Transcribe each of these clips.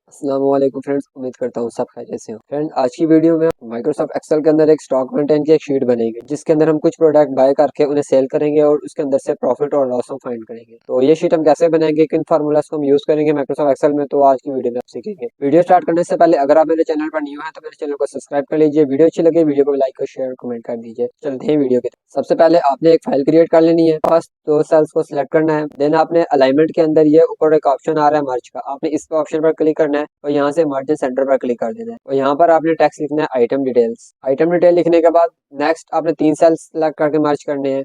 अस्सलाम वालेकुम फ्रेंड्स, उम्मीद करता हूँ सब खैरियत से हो। फ्रेंड, आज की वीडियो में माइक्रोसॉफ्ट एक्सेल के अंदर एक स्टॉक मेंटेन की एक शीट बनेगी जिसके अंदर हम कुछ प्रोडक्ट बाय करके उन्हें सेल करेंगे और उसके अंदर से प्रॉफिट और लॉस हम फाइंड करेंगे। तो ये शीट हम कैसे बनाएंगे, किन फार्मूलाज को हम यूज करेंगे माइक्रोसॉफ्ट एक्सेल में, तो आज की वीडियो में आप सीखेंगे। वीडियो स्टार्ट करने से पहले अगर आप मेरे चैनल पर न्यू है तो मेरे चैनल को सब्सक्राइब कर लीजिए। वीडियो अच्छी लगे वीडियो को लाइक और शेयर कमेंट कर दीजिए। चलते हैं वीडियो की तरफ। सबसे पहले आपने एक फाइल क्रिएट कर लेनी है। फर्स्ट दो सेल्स को सिलेक्ट करना है। देन आपने अलाइनमेंट के अंदर ये ऊपर एक ऑप्शन आ रहा है मर्ज का, आपने इस ऑप्शन पर क्लिक करना है और यहाँ से मर्ज सेंटर पर क्लिक कर देना है और यहाँ पर आपने टेक्स्ट लिखना है आइटम डिटेल्स। आइटम डिटेल लिखने के बाद नेक्स्ट आपने 3 सेल्स सिलेक्ट करके मर्ज करने हैं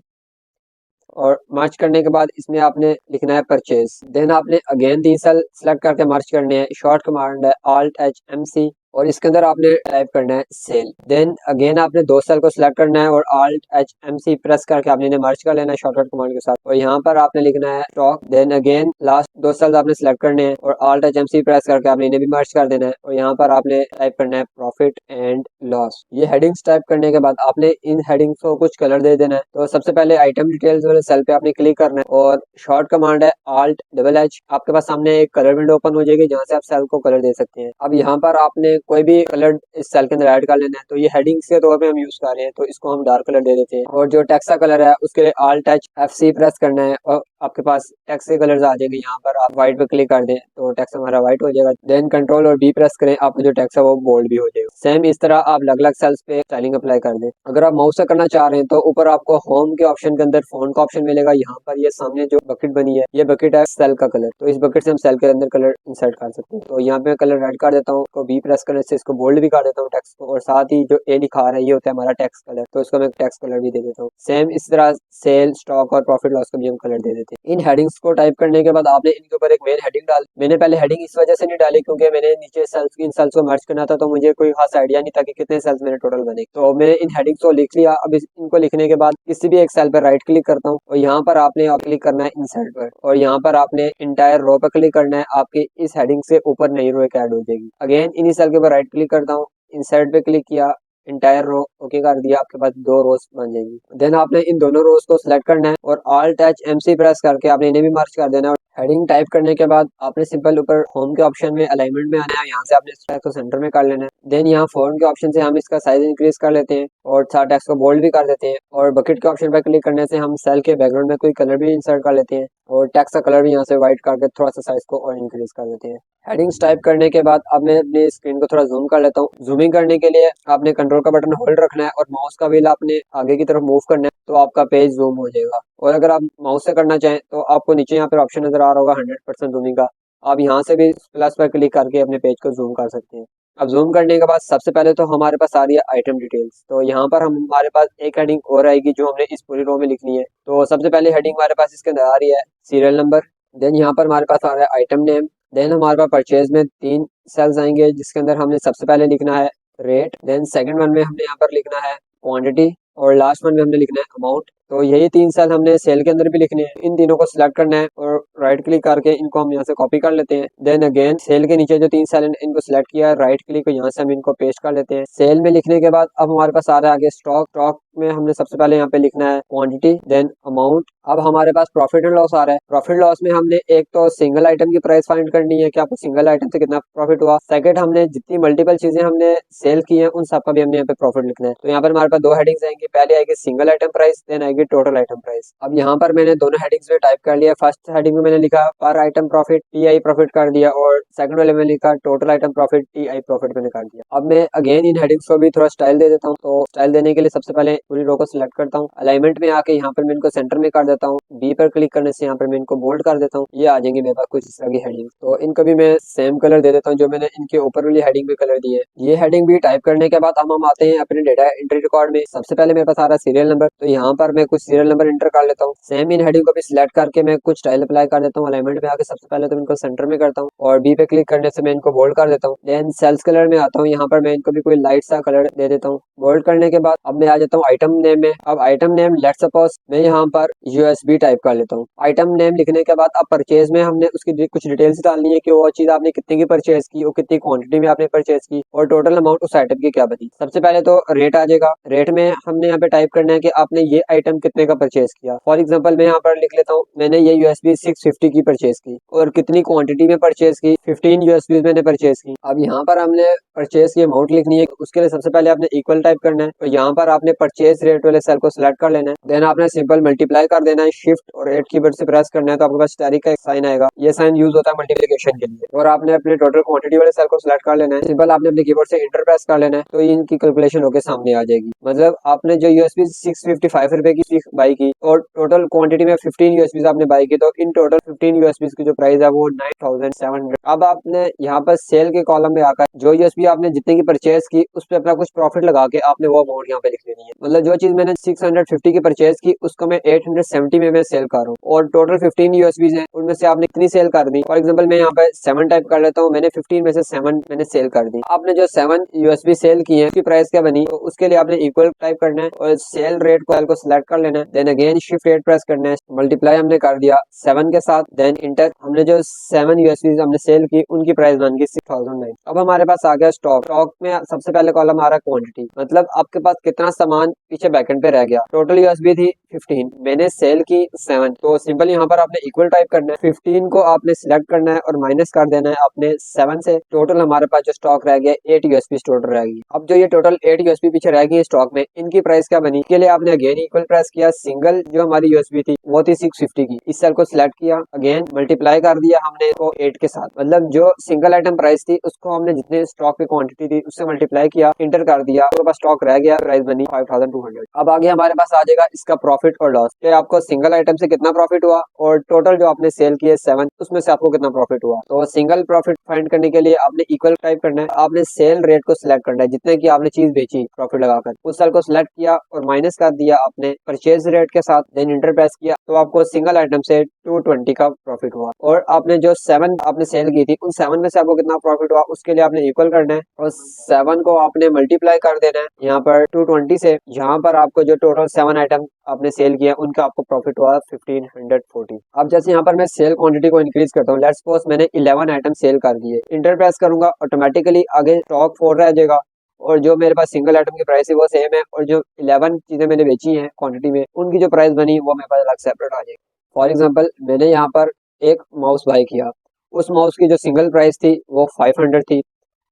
और मर्ज करने के बाद इसमें आपने लिखना है परचेज। देन आपने अगेन 3 सेल सिलेक्ट करके मर्ज करने हैं। शॉर्ट कमांड है Alt+H+MC और इसके अंदर आपने टाइप करना है सेल। देन अगेन आपने 2 सेल को सिलेक्ट करना है और Alt+H+MC प्रेस करके आपने इन्हें मर्ज कर लेना है शॉर्टकट कमांड के साथ और यहाँ पर आपने लिखना है stock. Then again last 2 cells आपने सिलेक्ट करने हैं और Alt+H+MC प्रेस करके आपने इन्हें भी मर्ज कर देना है और यहाँ पर आपने टाइप करना है प्रॉफिट एंड लॉस। ये हेडिंग्स टाइप करने के बाद आपने इन हेडिंग्स को कुछ कलर दे देना है। तो सबसे पहले आइटम डिटेल्स वाले सेल पे आपने क्लिक करना है और शॉर्ट कमांड है Alt+H। आपके पास सामने एक कलर विंडो ओपन हो जाएगी जहाँ से आप सेल को कलर दे सकते हैं। अब यहाँ पर आपने कोई भी कलर इस सेल के अंदर ऐड कर लेना है। तो ये हेडिंग्स के तौर पे हम यूज कर रहे हैं तो इसको हम डार्क कलर दे देते हैं और जो टेक्स्ट का कलर है उसके लिए Alt+FC प्रेस करना है और आपके पास टेक्स्ट के कलर्स आ जाएंगे। यहाँ पर आप व्हाइट पे क्लिक कर दें तो टेक्स्ट हमारा व्हाइट हो जाएगा। देन कंट्रोल और बी प्रेस करें, आपका जो टेक्स्ट है वो बोल्ड भी हो जाएगा। सेम इस तरह आप अलग अलग सेल्स पे स्टाइलिंग अप्लाई कर दें। अगर आप माउस से करना चाह रहे हैं तो ऊपर आपको होम के ऑप्शन के अंदर फॉन्ट का ऑप्शन मिलेगा। यहाँ पर ये सामने जो बकेट बनी है ये बकेट है सेल का कलर, तो इस बकेट से हम सेल के अंदर कलर इंसर्ट कर सकते हैं। तो यहाँ पे कलर रेड कर देता हूँ तो बी प्रेस करने से इसको बोल्ड भी कर देता हूँ टेक्स्ट को और साथ ही जो ए लिखा रहा है ये होता है हमारा टेक्स्ट कलर, तो इसको मैं टेक्स्ट कलर भी दे देता हूँ। सेम इस तरह सेल स्टॉक और प्रॉफिट लॉस को भी हम कलर दे देते हैं। इन हेडिंग्स को टाइप करने के बाद आपने इनके ऊपर एक मेन हेडिंग डाल। मैंने पहले हेडिंग इस वजह से नहीं डाली क्योंकि मैंने नीचे सेल्स इन सेल्स को मर्ज करना था तो मुझे कोई खास आइडिया नहीं था कि कितने सेल्स मेरे टोटल बने। तो मैंने इन हेडिंग्स को लिख लिया। अब इनको लिखने के बाद किसी भी एक सेल पर राइट क्लिक करता हूँ और यहाँ पर आपने क्लिक करना है इंसर्ट पर और यहाँ पर आपने इंटायर रो पर क्लिक करना है। आपके इस हेडिंग से ऊपर नई रो एक ऐड हो जाएगी। अगेन इन्हीं सेल के ऊपर राइट क्लिक करता हूँ, इंसर्ट पे क्लिक किया, इंटायर रो ओके कर दिया, आपके पास 2 रोज बन जाएंगी। देन आपने इन दोनों रोज को सिलेक्ट करना है और Alt+MC प्रेस करके आपने इन्हें भी मर्ज कर देना है। हेडिंग टाइप करने के बाद आपने सिंपल ऊपर होम के ऑप्शन में अलाइनमेंट में आना है, यहाँ से आपने इस टेक्स्ट को सेंटर में कर लेना है। देन यहाँ फॉन्ट के ऑप्शन से हम इसका साइज इंक्रीज कर लेते हैं और साथ टेक्स्ट को बोल्ड भी कर देते हैं और बकेट के ऑप्शन पर क्लिक करने से हम सेल के बैकग्राउंड में कोई कलर भी इंसर्ट कर लेते हैं और टेक्स्ट का कलर भी यहाँ से व्हाइट करके थोड़ा सा साइज को और इंक्रीज कर देते हैं। हेडिंग्स टाइप करने के बाद अब मैं अपनी स्क्रीन को थोड़ा जूम कर लेता हूँ। जूमिंग करने के लिए आपने कंट्रोल का बटन होल्ड रखना है और माउस का व्हील आपने आगे की तरफ मूव करना है तो आपका पेज जूम हो जाएगा। और अगर आप माउस से करना चाहें तो आपको नीचे यहाँ पर ऑप्शन नजर आ रहा होगा 100% जूमिंग का, आप यहाँ से भी प्लस पर क्लिक करके अपने पेज को जूम कर सकते हैं। अब जूम करने के बाद सबसे पहले तो हमारे पास आ रही है आइटम डिटेल्स। तो यहाँ पर हमारे पास एक हेडिंग और आएगी जो हमने इस पूरी रो में लिखनी है। तो सबसे पहले हेडिंग हमारे पास इसके अंदर आ रही है सीरियल नंबर। देन यहाँ पर हमारे पास आ रहा है आइटम नेम। देन हमारे पास परचेज में 3 सेल्स आएंगे जिसके अंदर हमने सबसे पहले लिखना है रेट। देन सेकंड वन में हमने यहाँ पर लिखना है क्वांटिटी और लास्ट वन में हमने लिखना है अमाउंट। तो यही 3 सेल हमने सेल के अंदर भी लिखने हैं। इन तीनों को सिलेक्ट करना है और राइट क्लिक करके इनको हम यहाँ से कॉपी कर लेते हैं। देन अगेन सेल के नीचे जो 3 सेल इनको सिलेक्ट किया है, राइट क्लिक यहाँ से हम इनको पेस्ट कर लेते हैं। सेल में लिखने के बाद अब हमारे पास आ रहा है आगे स्टॉक। स्टॉक में हमने सबसे पहले यहाँ पे लिखना है क्वांटिटी देन अमाउंट। अब हमारे पास प्रॉफिट एंड लॉस आ रहा है। प्रॉफिट लॉस में हमने एक तो सिंगल आइटम की प्राइस फाइंड करनी है कि आपको सिंगल आइटम से कितना प्रॉफिट हुआ। सेकंड हमने जितनी मल्टीपल चीजें हमने सेल की हैं उन सब का भी हमने यहाँ पे प्रॉफिट लिखना है। तो यहाँ पर हमारे पास 2 हेडिंग्स आएंगी, पहले आएगी सिंगल आइटम प्राइस देन आएगी टोटल आइटम प्राइस। अब यहाँ पर मैंने दोनों हेडिंग्स में टाइप कर लिया। फर्स्ट हेडिंग में मैंने लिखा पर आइटम प्रॉफिट TI प्रॉफिट कर दिया और सेकंड वाले में लिखा total item profit TI profit मैंने कर दिया। अब मैं अगेन इन हेडिंग्स को भी थोड़ा स्टाइल दे देता हूँ। तो स्टाइल देने के लिए सबसे पहले पूरी रो को सिलेक्ट करता हूँ, अलाइनमेंट में आके यहाँ पर मैं इनको सेंटर में कर देता हूँ। बी पर क्लिक करने से यहाँ पर मैं इनको बोल्ड कर देता हूँ। ये आ जाएंगे मेरे पास कुछ इस तरह की हेडिंग। तो इनको भी मैं सेम कलर दे देता हूँ जो मैंने इनके ऊपर वाली हेडिंग में कलर दिए। ये हेडिंग भी टाइप करने के बाद हम आते हैं अपने डेटा एंट्री रिकॉर्ड में। सबसे पहले मेरे पास आ रहा है सीरियल नंबर, तो यहाँ पर मैं कुछ सीरियल नंबर एंटर कर लेता हूँ। सेम इन हेडिंग को भी सिलेक्ट करके मैं कुछ स्टाइल अप्लाई कर देता हूँ। अलाइनमेंट में आके सबसे पहले तो इनको सेंटर में करता हूँ और बी पे क्लिक करने से मैं इनको बोल्ड कर देता हूँ। देन सेल्स कलर में आता हूँ, यहाँ पर मैं इनको भी कोई लाइट सा कलर दे देता हूँ। बोल्ड करने के बाद अब मैं आ जाता हूँ आइटम नेम है। अब आइटम नेम लेट्स सपोज मैं यहाँ पर यूएसबी टाइप कर लेता हूँ। आइटम नेम लिखने के बाद अब परचेज में हमने उसकी कुछ डिटेल्स डालनी है कि वो चीज आपने कितने की परचेज की और कितनी क्वांटिटी में आपने परचेज की और टोटल अमाउंट उस आइटम की क्या बनी। सबसे पहले तो रेट आ जाएगा। रेट में हमने यहाँ पे टाइप करना है कि आपने ये आइटम कितने का परचेज किया। फॉर एग्जाम्पल मैं यहाँ पर लिख लेता हूँ मैंने ये यूएसबी 650 की परचेज की और कितनी क्वांटिटी में परचेज की, 15 यूएसबी मैंने परचेज की। अब यहाँ पर हमने परचेज की अमाउंट लिखनी है। उसके लिए सबसे पहले आपने इक्वल टाइप करना है। तो यहाँ पर आपने परचेज रेट वाले सेल को सिलेक्ट कर लेना है। देन आपने सिंपल मल्टीप्लाई कर देना है। शिफ्ट और 8 कीवर्ड से प्रेस करना है तो आपके पास स्टारिक का एक साइन आएगा। ये साइन यूज होता है मल्टीप्लिकेशन के लिए। और आपने अपने टोटल क्वांटिटी वाले सेल को सिलेक्ट कर लेना है। सिंपल आपने अपने कीबोर्ड से इंटर प्रेस कर लेना है तो इनकी कैलकुलेशन होकर सामने आ जाएगी। मतलब आपने जो यूएसबी 655 रुपए की बाई की और टोटल क्वांटिटी में 15 यूएसबी आपने बाई की, तो इन टोटल 15 यूएसबी की जो प्राइस है वो 9700। अब आपने यहाँ पर सेल के कॉलम में आकर जो यूएसबी आपने जितने की परचेज की उस पर अपना कुछ प्रॉफिट लगा के आपने वो अमाउंट यहाँ पे लिख लेनी है। मतलब जो चीज मैंने 650 की परचेज की उसको मैं 870 में मैं सेल कर रहा हूँ और टोटल 15 यूएसबी है उनमें से आपने कितनी सेल कर दी। फॉर एग्जाम्पल मैं यहाँ पे 7 टाइप कर लेता हूँ। मैंने 15 में से 7 मैंने सेल कर दी। आपने जो 7 यूएसबी सेल की है उसकी प्राइस क्या बनी तो उसके लिए आपने इक्वल टाइप करना है और सेल रेट को सिलेक्ट कर लेना है। देन अगेन शिफ्ट 8 प्रेस करना है। मल्टीप्लाई हमने कर दिया 7 के साथ। देन इंटर हमने जो 7 यूएसबी हमने सेल की उनकी प्राइस बन गई 6009। अब हमारे पास आ गया स्टॉक। स्टॉक में सबसे पहले कॉलम आ रहा है क्वांटिटी, मतलब आपके पास कितना सामान पीछे बैकेंड पे रह गया। टोटल यूएसबी थी 15, मैंने सेल की 7। तो सिंपल यहाँ पर आपने इक्वल टाइप करना है। 15 को आपने सिलेक्ट करना है और माइनस कर देना है आपने 7 से। टोटल हमारे पास जो स्टॉक रह गया 8 यूएसबी टोटल रह गई। अब जो ये टोटल 8 यूएसबी पीछे रह गई स्टॉक में, इनकी प्राइस क्या बनी के लिए आपने अगेन इक्वल प्रेस किया। सिंगल जो हमारी यूएसबी थी वो थी 650 की। इस सेल को सिलेक्ट किया, अगेन मल्टीप्लाई कर दिया हमने इसको 8 के साथ। मतलब जो सिंगल आइटम प्राइस थी उसको हमने जितने स्टॉक की क्वांटिटी थी उससे मल्टीप्लाई किया, इंटर कर दिया, तो पास स्टॉक रह गया, प्राइस बनी 5200। अब आगे हमारे पास आ जाएगा इसका प्रॉफिट और लॉस कि आपको सिंगल आइटम से कितना प्रॉफिट हुआ और टोटल जो आपने सेल किए 7 उसमें से आपको कितना प्रॉफिट हुआ। तो सिंगल प्रॉफिट फाइंड करने के लिए आपने इक्वल टाइप करना है। आपने सेल रेट को सिलेक्ट करना है जितने की आपने चीज बेची प्रॉफिट लगाकर, उस सेल को सिलेक्ट किया और माइनस कर दिया आपने परचेज रेट के साथ। देन इंटर प्रेस किया तो आपको सिंगल आइटम से 220 का प्रॉफिट हुआ। और आपने जो 7 आपने सेल की थी उन 7 में से आपको कितना प्रॉफिट हुआ उसके लिए आपने इक्वल करना है और 7 को आपने मल्टीप्लाई कर देना है यहाँ पर 220 से। यहाँ पर आपको जो टोटल 7 आइटम आपने सेल किया उनका आपको प्रॉफिट हुआ 1540। अब जैसे यहाँ पर मैं सेल क्वांटिटी को इंक्रीज करता हूँ, लेट्स सपोज मैंने 11 आइटम सेल कर दिए, इंटर प्रेस करूंगा, ऑटोमेटिकली आगे स्टॉक 4 रह जाएगा और जो मेरे पास सिंगल आइटम की प्राइस है वो सेम है और जो 11 चीजें मैंने बेची हैं क्वांटिटी में उनकी जो प्राइस बनी वो मेरे पास अलग सेपरेट आ जाएगी। फॉर एग्जांपल मैंने यहाँ पर एक माउस बाय किया, उस माउस की जो सिंगल प्राइस थी वो 500 थी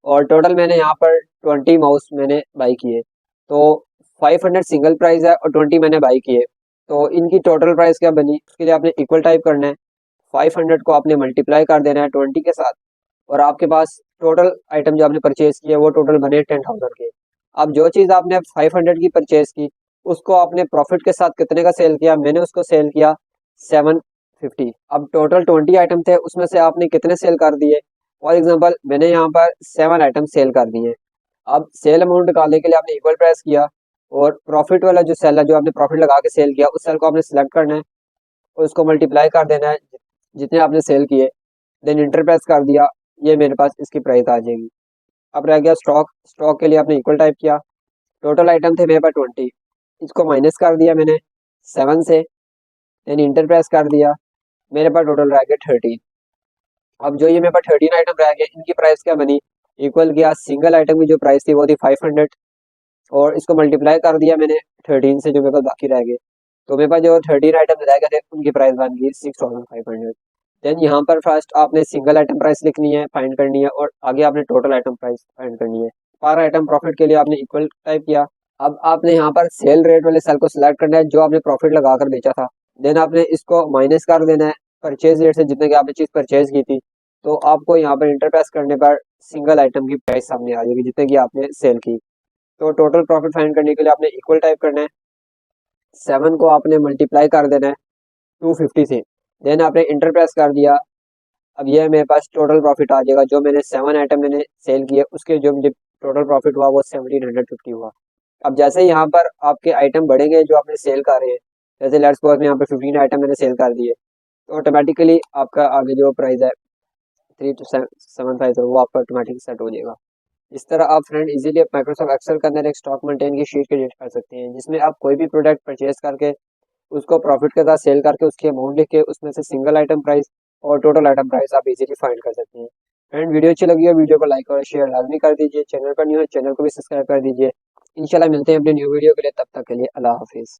और टोटल मैंने यहाँ पर 20 माउस मैंने बाई किए। तो 500 सिंगल प्राइस है और 20 मैंने बाई किए, तो इनकी टोटल प्राइस क्या बनी उसके लिए आपने इक्वल टाइप करना है। 500 को आपने मल्टीप्लाई कर देना है 20 के साथ और आपके पास टोटल आइटम जो आपने परचेज किए वो टोटल बने 10,000 के। अब जो चीज़ आपने 500 की परचेज की उसको आपने प्रॉफिट के साथ कितने का सेल किया, मैंने उसको सेल किया 750। अब टोटल 20 आइटम थे उसमें से आपने कितने सेल कर दिए। फॉर एग्जांपल मैंने यहाँ पर 7 आइटम सेल कर दिए। अब सेल अमाउंट निकालने के लिए आपने इक्वल प्रेस किया और प्रॉफिट वाला जो सेल है जो आपने प्रॉफिट लगा के सेल किया उस सेल को आपने सिलेक्ट करना है और उसको मल्टीप्लाई कर देना है जितने आपने सेल किए। देन इंटर प्रेस कर दिया, ये मेरे पास इसकी प्राइस आ जाएगी। अब रह गया स्टॉक। स्टॉक के लिए आपने इक्वल टाइप किया, टोटल आइटम थे मेरे पास 20, इसको माइनस कर दिया मैंने 7 से। देन इंटर प्रेस कर दिया, मेरे पास टोटल रह गया 13। अब जो ये मेरे पास 13 आइटम रह गए इनकी प्राइस क्या बनी, इक्वल किया, सिंगल आइटम की जो प्राइस थी वो थी 500 और इसको मल्टीप्लाई कर दिया मैंने 13 से जो मेरे पास बाकी रह गए। तो मेरे पास जो 13 आइटम रह गए थे उनकी प्राइस बन गई 6500। देन यहाँ पर फर्स्ट आपने सिंगल आइटम प्राइस लिखनी है, फाइंड करनी है और आगे आपने टोटल आइटम प्राइस फाइंड करनी है। पर आइटम प्रॉफिट के लिए आपने इक्वल टाइप किया। अब आपने यहाँ पर सेल रेट वाले सेल को सिलेक्ट करना है जो आपने प्रॉफिट लगाकर बेचा था। देन आपने इसको माइनस कर देना है परचेज रेट से जितने की आपने चीज परचेज की थी। तो आपको यहाँ पर इंटर प्रेस करने पर सिंगल आइटम की प्राइस सामने आ जाएगी जितने की आपने सेल की। तो टोटल प्रॉफिट फाइंड करने के लिए आपने इक्वल टाइप करना है, 7 को आपने मल्टीप्लाई कर देना है 250 से। देन आपने इंटर प्रेस कर दिया, अब ये मेरे पास टोटल प्रॉफिट आ जाएगा जो मैंने 7 आइटम मैंने सेल किए उसके जो मुझे टोटल प्रॉफिट हुआ वो 1750 हुआ। अब जैसे ही यहाँ पर आपके आइटम बढ़ेंगे जो आपने सेल कर रहे हैं, जैसे लेट्स सपोज में यहाँ पर 15 आइटम मैंने सेल कर दिए तो ऑटोमेटिकली आपका आगे जो प्राइस है 3275 वो आपका ऑटोमेटिक सेट हो जाएगा। इस तरह आप फ्रेंड इजीली माइक्रोसॉफ्ट एक्सेल के अंदर एक स्टॉक मेंटेन की शीट क्रिएट कर सकते हैं, जिसमें आप कोई भी प्रोडक्ट परचेज करके उसको प्रॉफिट के साथ सेल करके उसकी अमाउंट लिख के उसमें से सिंगल आइटम प्राइस और टोटल आइटम प्राइस आप इजीली फाइंड कर सकते हैं। फ्रेंड वीडियो अच्छी लगी हो वीडियो को लाइक और शेयर लाजमी कर दीजिए, चैनल पर न्यू है चैनल को भी सब्सक्राइब कर दीजिए। इंशाल्लाह मिलते हैं अपनी न्यू वीडियो के लिए, तब तक के लिए अल्लाह हाफिज़।